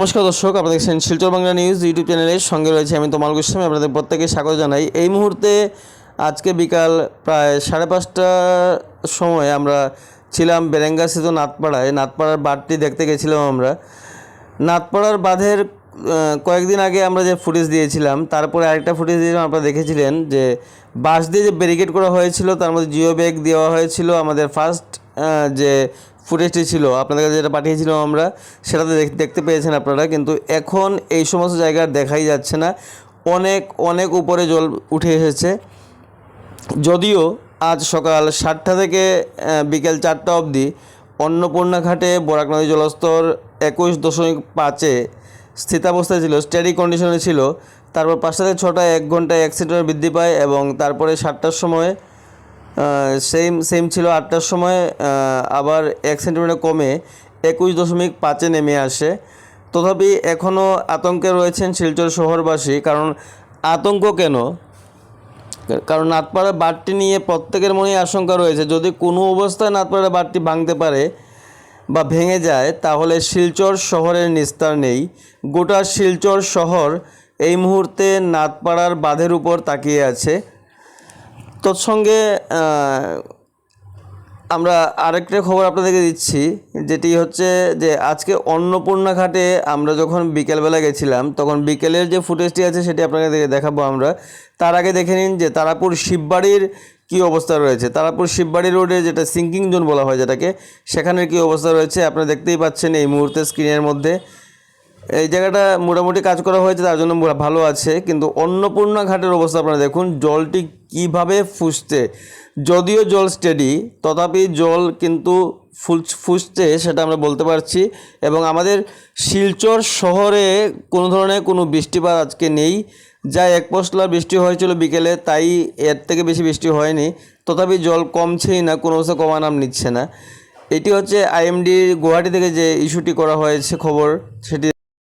নমস্কার দর্শক, আপনারা দেখছেন শিলচর বাংলা নিউজ ইউটিউব চ্যানেলের সঙ্গে রয়েছে আমি তমাল গোস্বামী। আপনাদের প্রত্যেকে স্বাগত জানাই। এই মুহূর্তে আজকে বিকাল প্রায় 5:30টার সময় আমরা ছিলাম বেরেঙ্গাস্থিত নাথপাড়ার বাঁধটি দেখতে গেছিলাম। আমরা নাথপাড়ার বাঁধের কয়েকদিন আগে আমরা যে ফুটেজ দিয়েছিলাম, তারপরে আরেকটা ফুটেজ দিয়েছিলাম। আপনারা দেখেছিলেন যে বাঁশ দিয়ে যে ব্যারিকেড করা হয়েছিল, তার মধ্যে জিও ব্যাগ দেওয়া হয়েছিল। আমাদের ফার্স্ট যে ফুটেজটি ছিল আপনাদের কাছে যেটা পাঠিয়েছিলাম আমরা, সেটাতে দেখতে পেয়েছেন আপনারা। কিন্তু এখন এই সমস্ত জায়গা দেখাই যাচ্ছে না, অনেক অনেক উপরে জল উঠে এসেছে। যদিও আজ সকাল 7টা থেকে বিকেল 4টা অবধি অন্নপূর্ণা ঘাটে বরাক নদী জলস্তর 21.5-এ স্থিতাবস্থায় ছিল, স্টেডি কন্ডিশনে ছিল। তারপর 5টা থেকে 6টায় 1 ঘন্টায় 1 সেন্টিমিটার বৃদ্ধি পায় এবং তারপরে 7টার সময় সেম ছিল। 8টার সময় আবার 1 সেন্টিমিটার কমে 21.5-এ নেমে আসে। তথাপি এখনও আতঙ্কে রয়েছেন শিলচর শহরবাসী। কারণ আতঙ্ক কেন? কারণ নাথপাড়া বাঁধটি নিয়ে প্রত্যেকের মনেই আশঙ্কা রয়েছে, যদি কোনো অবস্থায় নাথপাড়া বাঁধটি ভাঙতে পারে বা ভেঙে যায়, তাহলে শিলচর শহরের নিস্তার নেই। গোটা শিলচর শহর এই মুহূর্তে নাথপাড়ার বাঁধের উপর তাকিয়ে আছে। তৎসঙ্গে আমরা আরেকটা খবর আপনাদেরকে দিচ্ছি, যেটি হচ্ছে যে আজকে অন্নপূর্ণা ঘাটে আমরা যখন বিকেলবেলা গেছিলাম, তখন বিকেলের যে ফুটেজটি আছে সেটি আপনাদের দেখাবো আমরা। তার আগে দেখে নিন যে তারাপুর শিববাড়ির কী অবস্থা রয়েছে। তারাপুর শিববাড়ি রোডে, যেটা সিঙ্কিং জোন বলা হয় যেটাকে, সেখানের কী অবস্থা রয়েছে আপনারা দেখতেই পাচ্ছেন এই মুহূর্তে স্ক্রিনের মধ্যে। এই জায়গাটা মোটামুটি কাজ করা হয়েছে, তার জন্য ভালো আছে। কিন্তু অন্নপূর্ণা ঘাটের অবস্থা আপনারা দেখুন, জলটি কীভাবে ফুসছে। যদিও জল স্টেডি, তথাপি জল কিন্তু ফুসছে, সেটা আমরা বলতে পারছি। এবং আমাদের শিলচর শহরে কোনো ধরনের কোনো বৃষ্টিপাত আজকে নেই। যা 1 পশলা বৃষ্টি হয়েছিল বিকেলে, তাই এর থেকে বেশি বৃষ্টি হয়নি। তথাপি জল কমছেই না, কোনো অবস্থা কমা নাম নিচ্ছে না। এটি হচ্ছে আইএমডি গুয়াহাটি থেকে যে ইস্যুটি করা হয়েছে খবর, সেটি